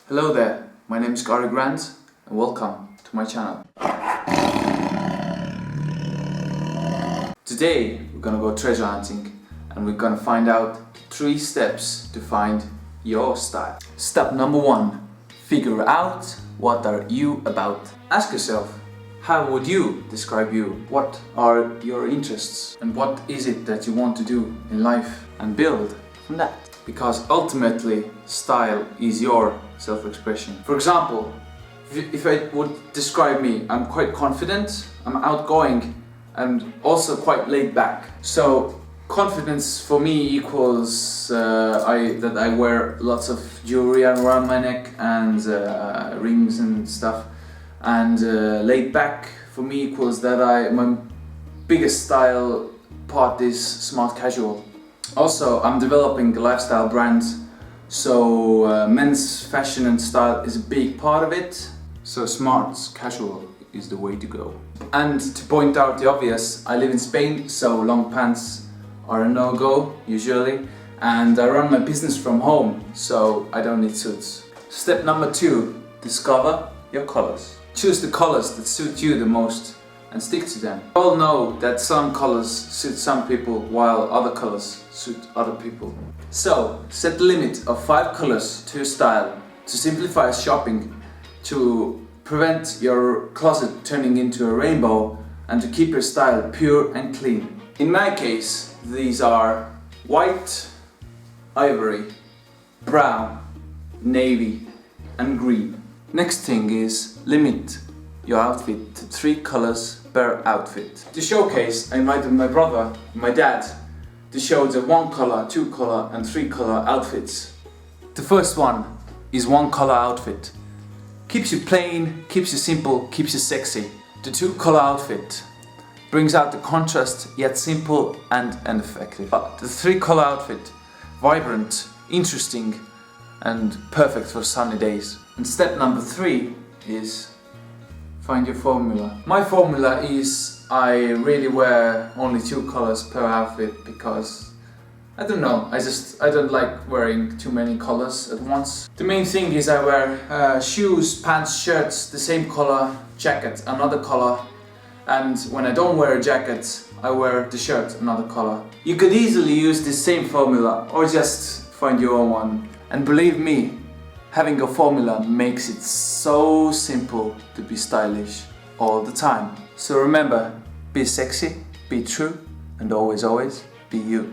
Hello there, my name is Gowri and welcome to my channel. Today we're gonna go treasure hunting and we're gonna find out 3 steps to find your style. Step number 1, figure out what are you about. Ask yourself, how would you describe you? What are your interests? And what is it that you want to do in life? And build from that. Because ultimately, style is your self-expression. For example, if I would describe me, I'm quite confident, I'm outgoing, and also quite laid back. So confidence for me equals that I wear lots of jewelry around my neck and rings and stuff. And laid back for me equals that my biggest style part is smart casual. Also, I'm developing a lifestyle brand, so men's fashion and style is a big part of it. So smart casual is the way to go. And to point out the obvious, I live in Spain, so long pants are a no-go usually. And I run my business from home, so I don't need suits. Step number 2, discover your colors. Choose the colors that suit you the most and stick to them. We all know that some colors suit some people while other colors suit other people. So set the limit of 5 colors to your style to simplify shopping, to prevent your closet turning into a rainbow, and to keep your style pure and clean. In my case, these are white, ivory, brown, navy and green. Next thing is limit your outfit to 3 colors per outfit. To showcase, I invited my brother and my dad to show the 1 color, 2 color and 3 color outfits. The first one is 1 color outfit. Keeps you plain, keeps you simple, keeps you sexy. The 2 color outfit brings out the contrast, yet simple and effective. The 3 color outfit, vibrant, interesting and perfect for sunny days. And step number 3 is find your formula. My formula is I really wear only 2 colors per outfit because I don't know, I don't like wearing too many colors at once. The main thing is I wear shoes, pants, shirts, the same color, jacket, another color, and when I don't wear a jacket, I wear the shirt, another color. You could easily use this same formula or just find your own one. And believe me, having a formula makes it so simple to be stylish all the time. So remember, be sexy, be true, and always be you.